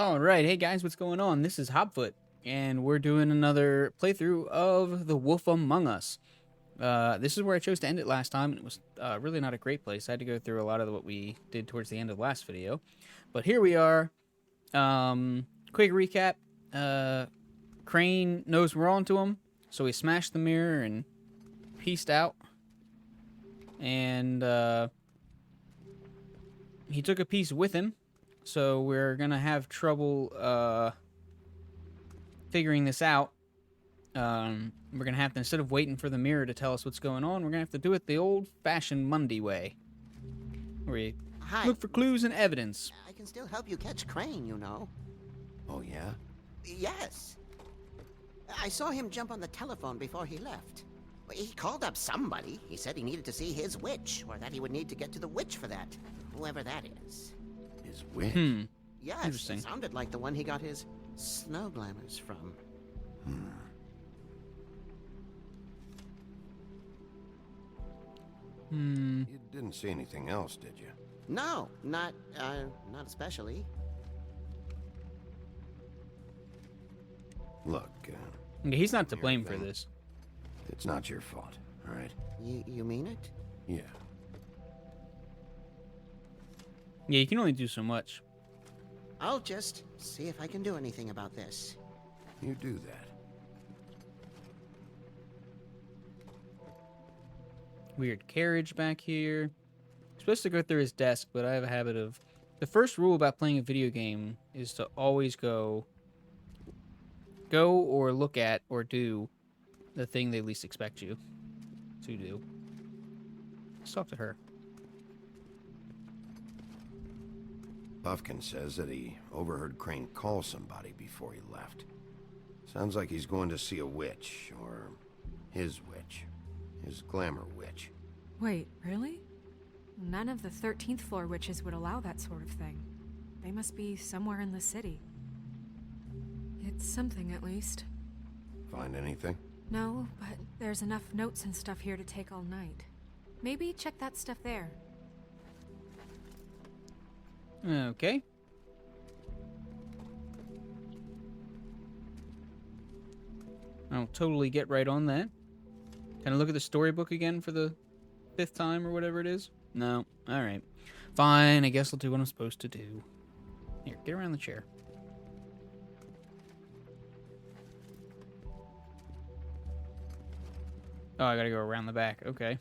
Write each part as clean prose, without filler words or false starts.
All right, hey guys, what's going on? This is HobFoote, and we're doing another playthrough of The Wolf Among Us. This is where I chose to end it last time, and it was really not a great place. I had to go through a lot of what we did towards the end of the last video. But here we are. Quick recap. Crane knows we're on to him, so he smashed the mirror and pieced out. And he took a piece with him. So we're going to have trouble figuring this out. We're going to have to, instead of waiting for the mirror to tell us what's going on, we're going to have to do it the old-fashioned Monday way. Where you look for clues and evidence. I can still help you catch Crane, you know. Oh, yeah? Yes. I saw him jump on the telephone before he left. He called up somebody. He said he needed to see his witch, or that he would need to get to the witch for that, whoever that is. His witch? Yes, Interesting. it sounded like the one he got his snow glamours from. You didn't see anything else, did you? No, not especially. Look, Okay, he's not to blame for this. it's not your fault, all right? You mean it? Yeah. Yeah, you can only do so much. I'll just see if I can do anything about this. You do that. Weird carriage back here. Supposed to go through his desk, but I have a habit of... The first rule about playing a video game is to always go or look at or do the thing they least expect you to do. Let's talk to her. Puffkin says that he overheard Crane call somebody before he left. Sounds like he's going to see a witch, or his witch. His glamour witch. Wait, really? None of the 13th floor witches would allow that sort of thing. They must be somewhere in the city. It's something, at least. Find anything? No, but there's enough notes and stuff here to take all night. Maybe check that stuff there. Okay. I'll totally get right on that. Can I look at the storybook again for the 5th time or whatever it is? No. Alright. Fine, I guess I'll do what I'm supposed to do. Here, get around the chair. Oh, I gotta go around the back. Okay.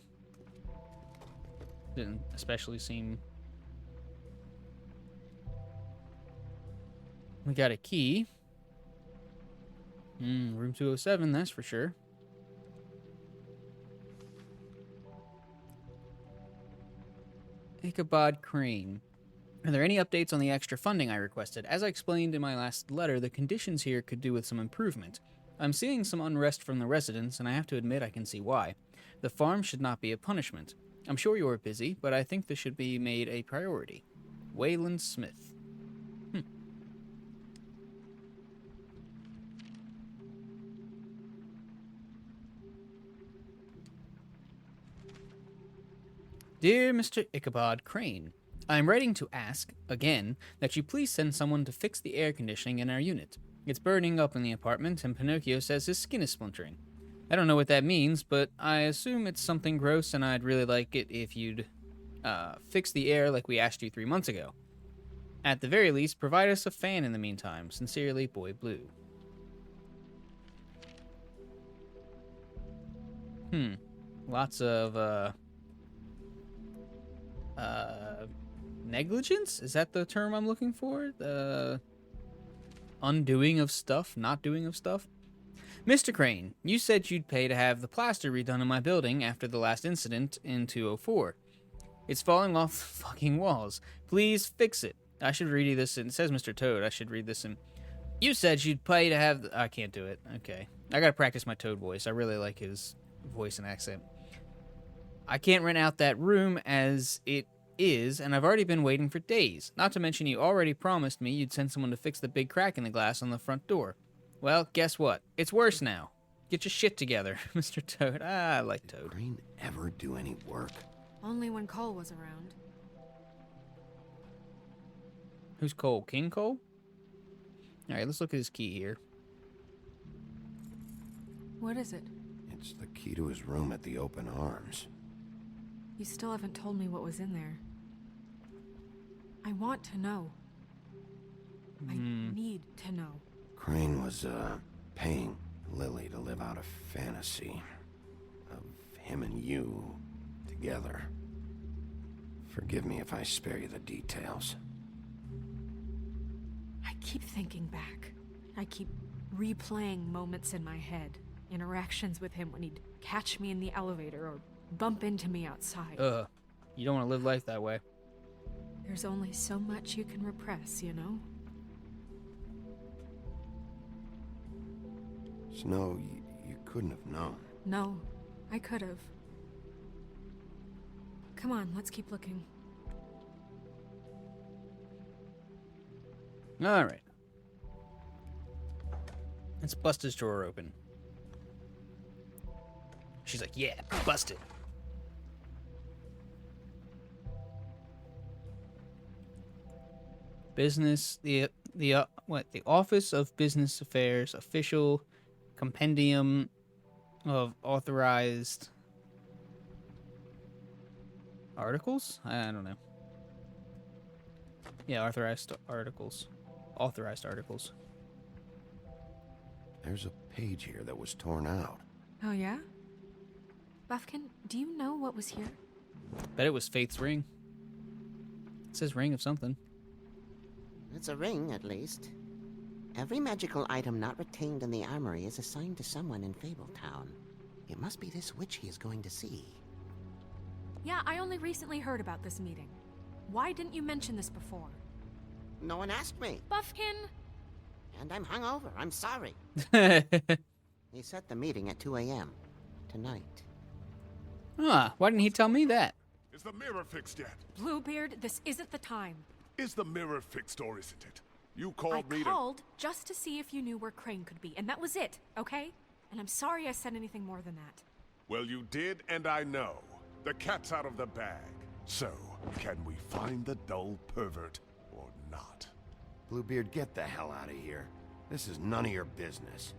Didn't especially seem... We got a key. Room 207, that's for sure. Ichabod Crane. Are there any updates on the extra funding I requested? As I explained in my last letter, the conditions here could do with some improvement. I'm seeing some unrest from the residents, and I have to admit I can see why. The farm should not be a punishment. I'm sure you're busy, but I think this should be made a priority. Wayland Smith. Dear Mr. Ichabod Crane, I am writing to ask, again, that you please send someone to fix the air conditioning in our unit. It's burning up in the apartment, and Pinocchio says his skin is splintering. I don't know what that means, but I assume it's something gross, and I'd really like it if you'd fix the air like we asked you 3 months ago. At the very least, provide us a fan in the meantime. Sincerely, Boy Blue. Lots of, negligence? Is that the term I'm looking for? The undoing of stuff, not doing of stuff? Mr. Crane, you said you'd pay to have the plaster redone in my building after the last incident in 204. It's falling off the fucking walls. Please fix it. I should read you this, and it says Mr. Toad. I should read this in... You said you'd pay to have... I can't do it. Okay. I gotta practice my Toad voice. I really like his voice and accent. I can't rent out that room as it is, and I've already been waiting for days. Not to mention you already promised me you'd send someone to fix the big crack in the glass on the front door. Well, guess what? It's worse now. Get your shit together, Mr. Toad. I like Toad. Did Crane ever do any work? Only when Cole was around. Who's Cole? King Cole? Alright, let's look at his key here. What is it? It's the key to his room at the Open Arms. You still haven't told me what was in there. I want to know. I need to know. Crane was, paying Lily to live out a fantasy of him and you together. Forgive me if I spare you the details. I keep thinking back. I keep replaying moments in my head. Interactions with him when he'd catch me in the elevator or bump into me outside. You don't want to live life that way. There's only so much you can repress, you know? Snow, you couldn't have known. No, I could have. Come on, let's keep looking. Alright. Let's bust his drawer open. She's like, yeah, bust it. Business, the Office of Business Affairs official compendium of authorized articles? I don't know. Yeah, authorized articles. Authorized articles. There's a page here that was torn out. Oh, yeah? Buffkin, do you know what was here? Bet it was Faith's ring. It says ring of something. It's a ring, at least. Every magical item not retained in the armory is assigned to someone in Fabletown. It must be this witch he is going to see. Yeah, I only recently heard about this meeting. Why didn't you mention this before? No one asked me, Buffkin! and I'm hungover. I'm sorry. He set the meeting at 2 a.m. tonight. Why didn't he tell me that? Is the mirror fixed yet? Bluebeard, this isn't the time. Is the mirror fixed or isn't it? You I called me called just to see if you knew where Crane could be, and that was it, okay? And I'm sorry I said anything more than that. Well, you did, and I know. The cat's out of the bag. So, can we find the dull pervert or not? Bluebeard, get the hell out of here. This is none of your business.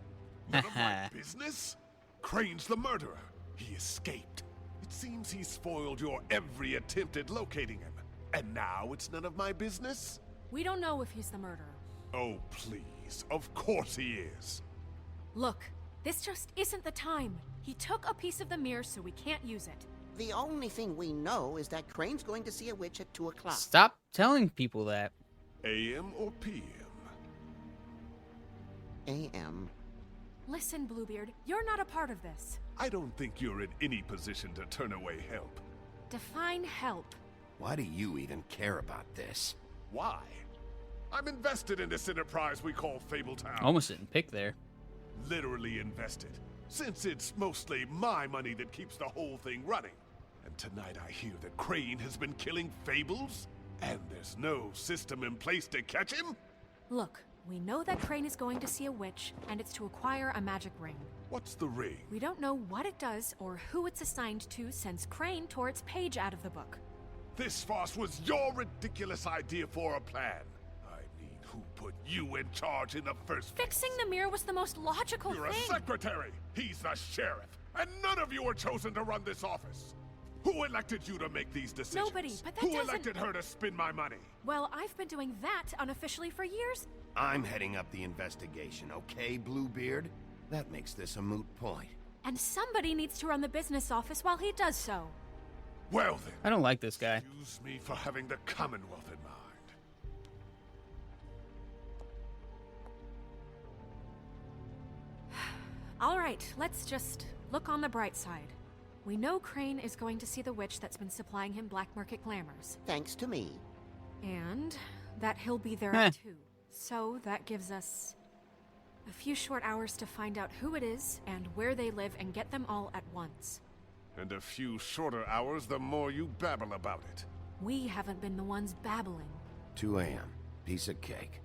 None of my business? Crane's the murderer. He escaped. It seems he spoiled your every attempt at locating him. And now it's none of my business? We don't know if he's the murderer. Oh, please. Of course he is. Look, this just isn't the time. He took a piece of the mirror, so we can't use it. The only thing we know is that Crane's going to see a witch at 2 o'clock. Stop telling people that. AM or PM? A.M. Listen, Bluebeard, you're not a part of this. I don't think you're in any position to turn away help. Define help. Why do you even care about this? Why? I'm invested in this enterprise we call Fabletown. Almost didn't pick there. Literally invested. Since it's mostly my money that keeps the whole thing running. And tonight I hear that Crane has been killing fables? And there's no system in place to catch him? Look, we know that Crane is going to see a witch, and it's to acquire a magic ring. What's the ring? We don't know what it does or who it's assigned to since Crane tore its page out of the book. This farce was your ridiculous idea for a plan. I mean, who put you in charge in the first place? Fixing the mirror was the most logical You're a thing. secretary. He's the sheriff. And none of you were chosen to run this office. Who elected you to make these decisions? Nobody, but that Who doesn't- elected her to spend my money? Well, I've been doing that unofficially for years. I'm heading up the investigation, okay, Bluebeard? That makes this a moot point. And somebody needs to run the business office while he does so. Well then. I don't like this guy. Excuse me for having the Commonwealth in mind. All right, let's just look on the bright side. We know Crane is going to see the witch that's been supplying him black market glamours. Thanks to me. And that he'll be there at 2. So that gives us a few short hours to find out who it is and where they live and get them all at once. And a few shorter hours, the more you babble about it. We haven't been the ones babbling. 2 a.m. Piece of cake.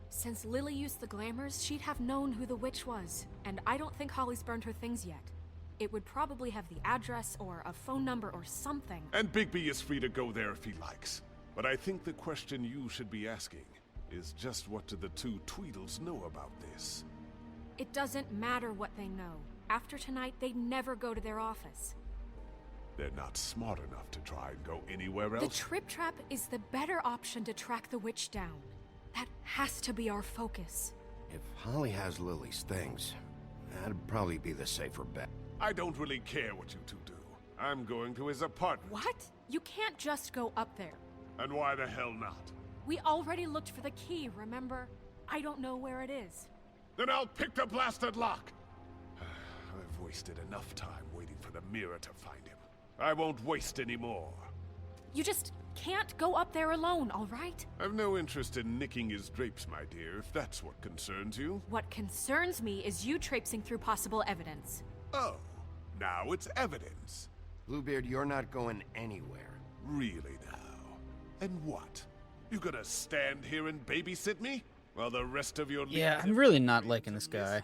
Since Lily used the glamours, she'd have known who the witch was. And I don't think Holly's burned her things yet. It would probably have the address or a phone number or something. And Bigby is free to go there if he likes. But I think the question you should be asking, is just what do the two Tweedles know about this? It doesn't matter what they know. After tonight, they'd never go to their office. They're not smart enough to try and go anywhere The else? Trip Trap is the better option to track the witch down. That has to be our focus. If Holly has Lily's things, that'd probably be the safer bet. I don't really care what you two do. I'm going to his apartment. What? You can't just go up there. And why the hell not? We already looked for the key, remember? I don't know where it is. Then I'll pick the blasted lock! I've wasted enough time waiting for the mirror to find him. I won't waste any more. You just can't go up there alone, all right? I've no interest in nicking his drapes, my dear, if that's what concerns you. What concerns me is you traipsing through possible evidence. Oh, now it's evidence. Bluebeard, you're not going anywhere. Really now? And what? You gonna stand here and babysit me? While the rest of your Yeah, I'm really not liking this guy.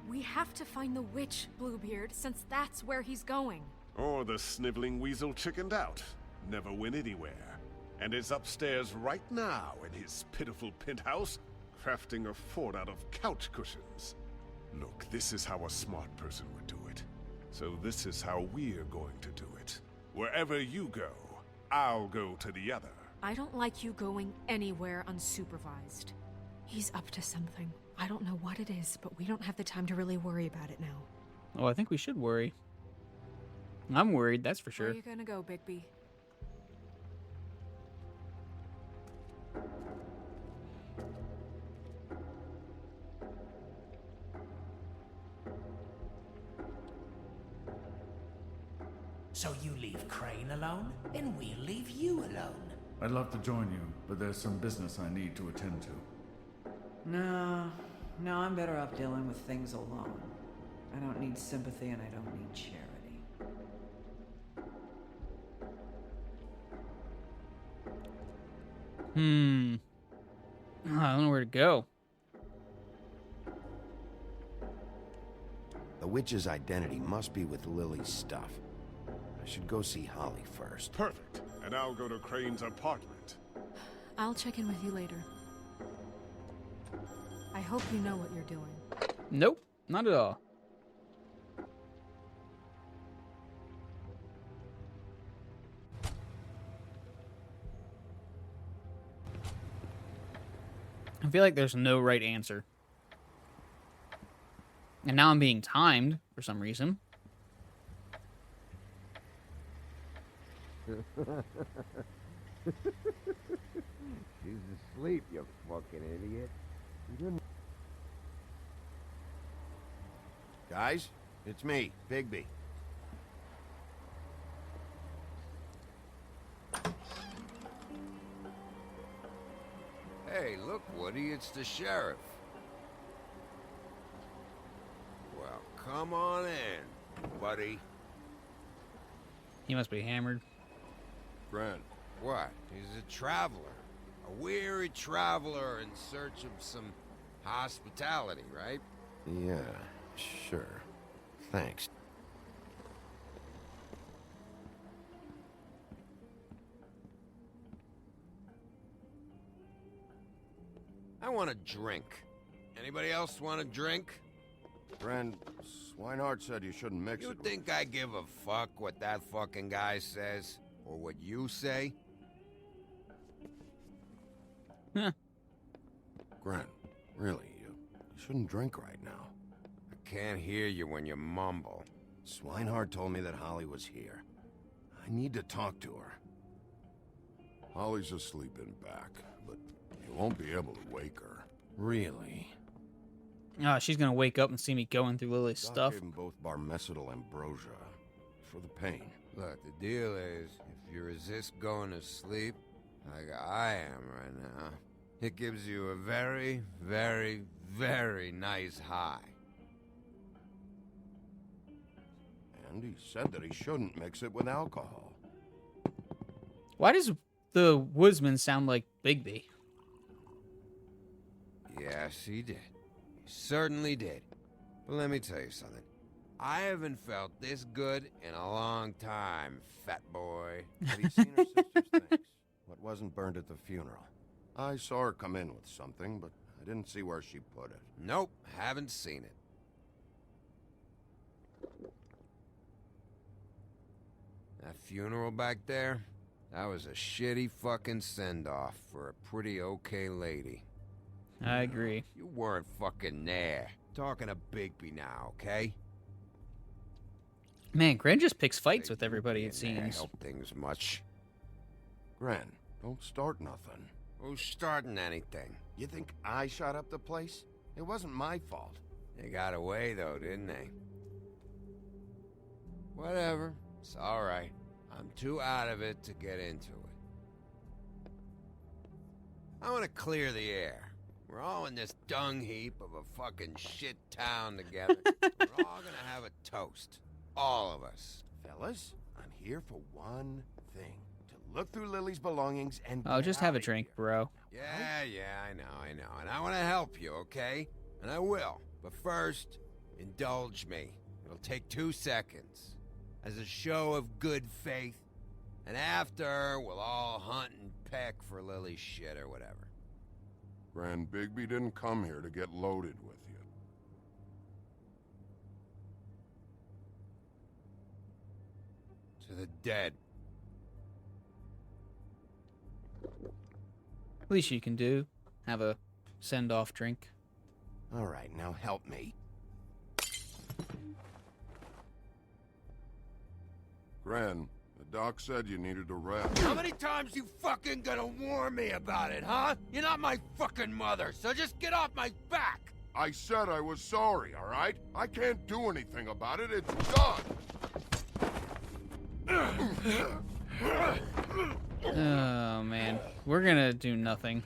We have to find the witch, Bluebeard, since that's where he's going. Or the sniveling weasel chickened out. Never went anywhere. And is upstairs right now in his pitiful penthouse, crafting a fort out of couch cushions. Look, this is how a smart person would do it. So this is how we're going to do it. Wherever you go, I'll go to the other. I don't like you going anywhere unsupervised. He's up to something. I don't know what it is, but we don't have the time to really worry about it now. Oh, I think we should worry. I'm worried, that's for Where sure. are you gonna go, Bigby? So you leave Crane alone, and we'll leave you alone. I'd love to join you, but there's some business I need to attend to. No, I'm better off dealing with things alone. I don't need sympathy and I don't need charity. I don't know where to go. The witch's identity must be with Lily's stuff. I should go see Holly first. Perfect. And I'll go to Crane's apartment. I'll check in with you later. I hope you know what you're doing. Nope, not at all. I feel like there's no right answer. And now I'm being timed for some reason. She's asleep, you fucking idiot. Guys, it's me, Bigby. Hey, look, Woody, it's the sheriff. Well, come on in, buddy. He must be hammered. Grant. What? He's a traveler. A weary traveler in search of some hospitality, right? Yeah, sure. Thanks. I want a drink. Anybody else want a drink? Friend, Swinehart said you shouldn't mix it. You think I give a fuck what that fucking guy says? Or what you say? Huh. Grant, really, you shouldn't drink right now. I can't hear you when you mumble. Swinehart told me that Holly was here. I need to talk to her. Holly's asleep in back, but you won't be able to wake her. Really? She's gonna wake up and see me going through Lily's Doc stuff. gave them both Barmecidal ambrosia for the pain. Look, the deal is, if you resist going to sleep, like I am right now, it gives you a very, very, very nice high. And he said that he shouldn't mix it with alcohol. Why does the woodsman sound like Bigby? Yes, he did. He certainly did. But let me tell you something. I haven't felt this good in a long time, fat boy. Have you seen her sister's things? What wasn't burned at the funeral? I saw her come in with something, but I didn't see where she put it. Nope, haven't seen it. That funeral back there? That was a shitty fucking send-off for a pretty okay lady. I agree. You weren't fucking there. Talking to Bigby now, okay? Man, Gren just picks fights Say with everybody, it being there seems. help things much. Gren, don't start nothing. Who's starting anything? You think I shot up the place? It wasn't my fault. They got away, though, didn't they? Whatever. It's all right. I'm too out of it to get into it. I want to clear the air. We're all in this dung heap of a fucking shit town together. We're all gonna have a toast. All of us. Fellas, I'm here for one thing. To look through Lily's belongings and Oh, get just have a outta drink, here. bro. Yeah, I know. And I want to help you, okay? And I will. But first, indulge me. It'll take 2 seconds. As a show of good faith. And after, we'll all hunt and peck for Lily's shit or whatever. Grand Bigby didn't come here to get loaded with you. To the dead. Least you can do. Have a send-off drink. All right, now help me. Gran, the doc said you needed a rest. How many times you fucking gonna warn me about it, huh? You're not my fucking mother, so just get off my back! I said I was sorry, all right? I can't do anything about it. It's done. Oh, man. We're gonna do nothing.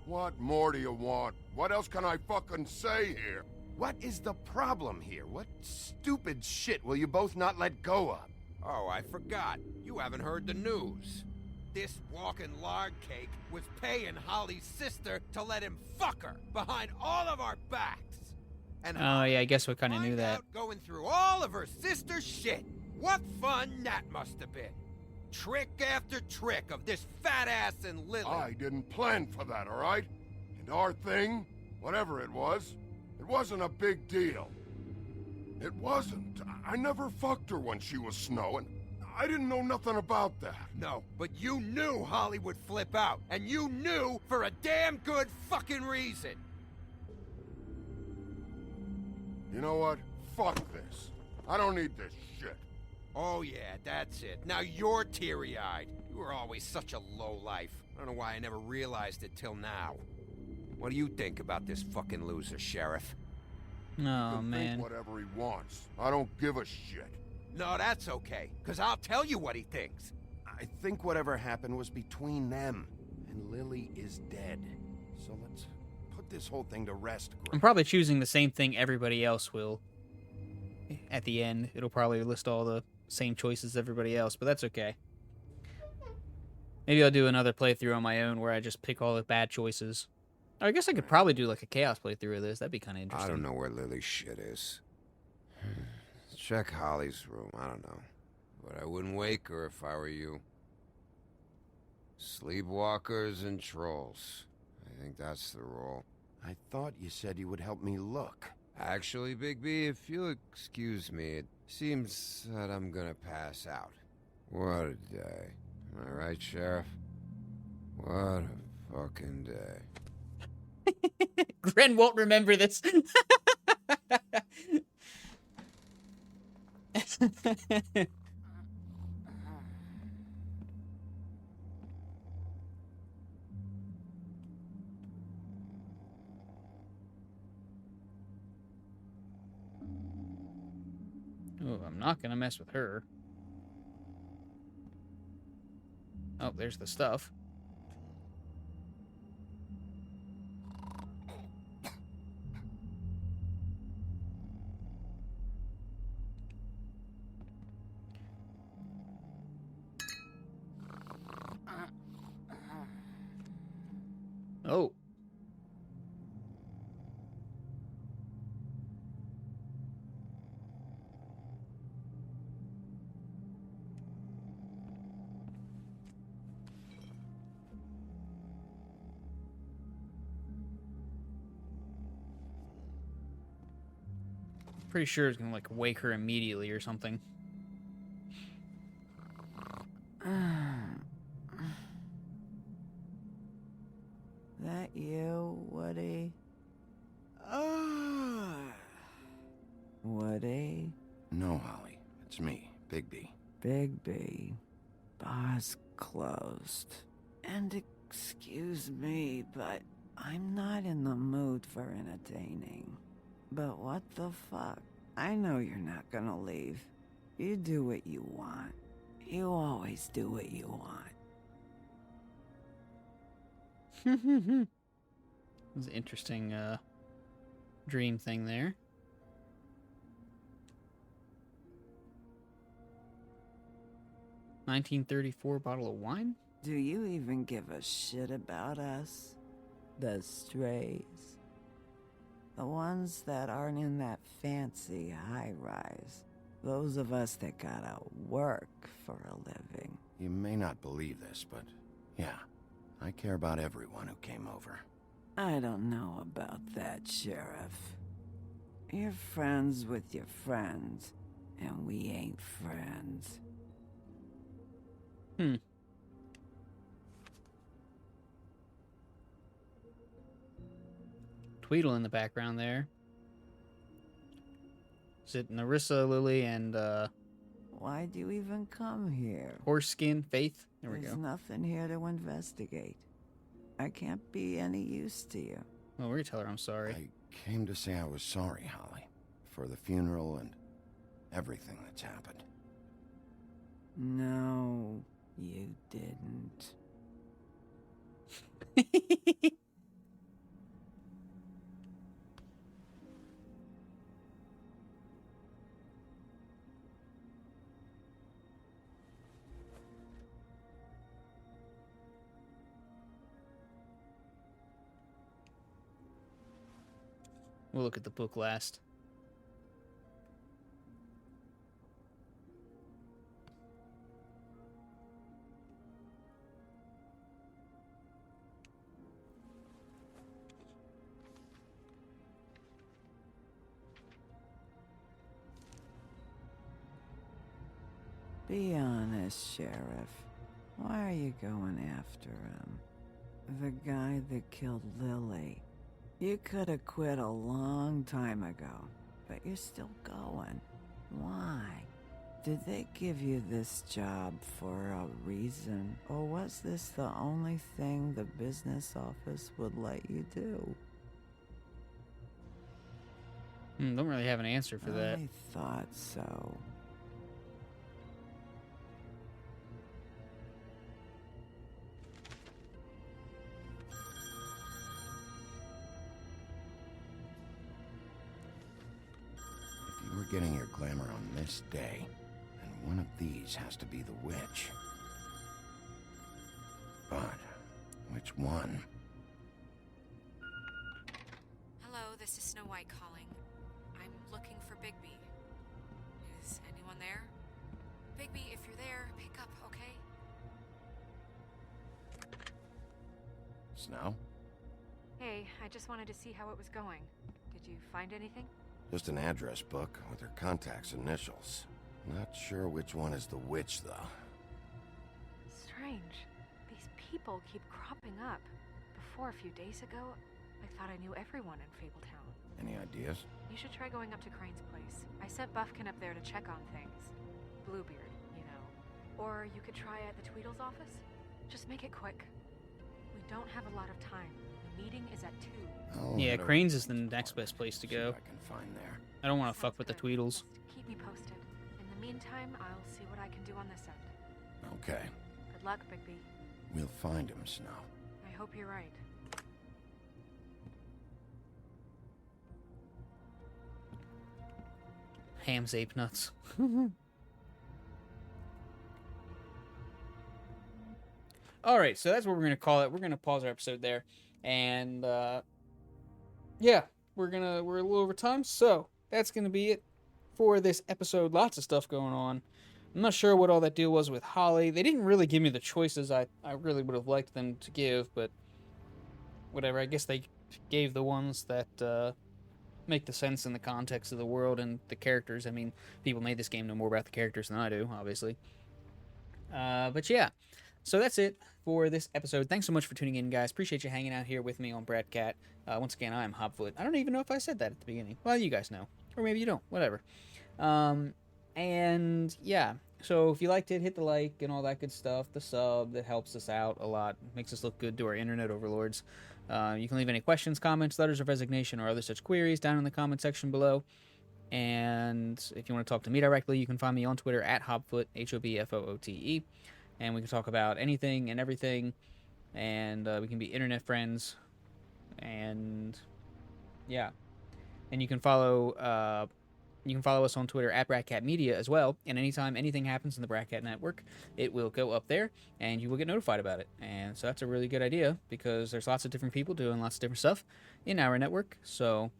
What more do you want? What else can I fucking say here? What is the problem here? What stupid shit will you both not let go of? Oh, I forgot. You haven't heard the news. This walking lard cake was paying Holly's sister to let him fuck her behind all of our backs. And Oh, yeah, I guess we kind of knew find that. out going through all of her sister's shit. What fun that must have been. Trick after trick of this fat ass and Lily. I didn't plan for that, all right? And our thing, whatever it wasn't a big deal. It wasn't. I never fucked her when she was snowing. I didn't know nothing about that. No, but you knew Holly would flip out. And you knew for a damn good fucking reason. You know what? Fuck this. I don't need this shit. Oh yeah, that's it. Now you're teary-eyed. You were always such a lowlife. I don't know why I never realized it till now. What do you think about this fucking loser, Sheriff? Oh, Can man. think whatever he wants. I don't give a shit. No, that's okay, because I'll tell you what he thinks. I think whatever happened was between them, and Lily is dead. So let's put this whole thing to rest, I'm Greg. probably choosing the same thing everybody else will. At the end, it'll probably list all the same choices as everybody else, but that's okay. Maybe I'll do another playthrough on my own where I just pick all the bad choices. Or I guess I could probably do like a chaos playthrough of this. That'd be kind of interesting. I don't know where Lily's shit is. Check Holly's room, I don't know. But I wouldn't wake her if I were you. Sleepwalkers and trolls. I think that's the rule. I thought you said you would help me look. Actually, Bigby, if you'll excuse me, it seems that I'm gonna pass out. What a day. Am I right, Sheriff? What a fucking day. Gren won't remember this. Oh, I'm not gonna mess with her. Oh, there's the stuff. Oh. Pretty sure it's gonna like wake her immediately or something. That you, Woody? Woody? No, Holly. It's me, Bigby. Bigby. Bar's closed. And excuse me, but I'm not in the mood for entertaining. But what the fuck? I know you're not gonna leave. You do what you want. You always do what you want. It was an interesting dream thing there. $1934 bottle of wine? Do you even give a shit about us? The strays? The ones that aren't in that fancy high-rise. Those of us that gotta work for a living. You may not believe this, but yeah, I care about everyone who came over. I don't know about that, Sheriff. You're friends with your friends, and we ain't friends. Tweedle in the background there. Is it Narissa, Lily, and Why'd you even come here? Horseskin, Faith? There we There's go. nothing here to investigate. I can't be any use to you. Well, we're gonna tell her I'm sorry. I came to say I was sorry, Holly, for the funeral and everything that's happened. No, you didn't. We'll look at the book last. Be honest, Sheriff. Why are you going after him? The guy that killed Lily. You could have quit a long time ago, but you're still going. Why? Did they give you this job for a reason? Or was this the only thing the business office would let you do? Don't really have an answer for that. I thought so. If you were getting your glamour on this day, then one of these has to be the witch. But which one? Hello, this is Snow White calling. I'm looking for Bigby. Is anyone there? Bigby, if you're there, pick up, okay? Snow? Hey, I just wanted to see how it was going. Did you find anything? Just an address book with her contact's initials. Not sure which one is the witch, though. Strange. These people keep cropping up. Before, a few days ago, I thought I knew everyone in Fabletown. Any ideas? You should try going up to Crane's place. I sent Buffkin up there to check on things. Bluebeard, you know. Or you could try at the Tweedle's office. Just make it quick. We don't have a lot of time. The meeting is at 2. Yeah, Crane's is the next best place to go. See what I can find there. I don't want to Sounds fuck with the good. Tweedles. Just keep me posted. In the meantime, I'll see what I can do on this end. Okay. Good luck, Bigby. We'll find him, Snow. I hope you're right. Ham's ape nuts. All right, so that's what we're gonna call it. We're gonna pause our episode there, and yeah, we're a little over time, so that's gonna be it for this episode. Lots of stuff going on. I'm not sure what all that deal was with Holly. They didn't really give me the choices I really would have liked them to give, but whatever. I guess they gave the ones that make the sense in the context of the world and the characters. I mean, people made this game know more about the characters than I do, obviously. But yeah, so that's it for this episode. Thanks so much for tuning in, guys. Appreciate you hanging out here with me on Brad Cat. Once again, I am HobFoote. I don't even know if I said that at the beginning. Well, you guys know. Or maybe you don't. Whatever. And yeah, so if you liked it, hit the like and all that good stuff. The sub, that helps us out a lot. Makes us look good to our internet overlords. You can leave any questions, comments, letters of resignation, or other such queries down in the comment section below. And if you want to talk to me directly, you can find me on Twitter at HobFoote, HobFoote. And we can talk about anything and everything. And we can be internet friends. And yeah. And you can follow us on Twitter at BradCatMedia as well. And anytime anything happens in the BradCat network, it will go up there and you will get notified about it. And so that's a really good idea because there's lots of different people doing lots of different stuff in our network. So,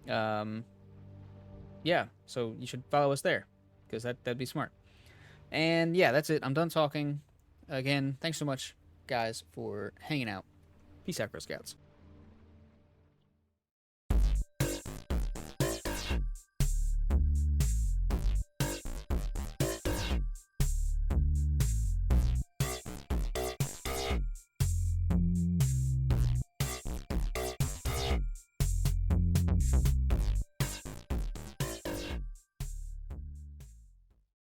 yeah, so you should follow us there because that'd be smart. And yeah, that's it. I'm done talking. Again, thanks so much, guys, for hanging out. Peace out, Girl Scouts.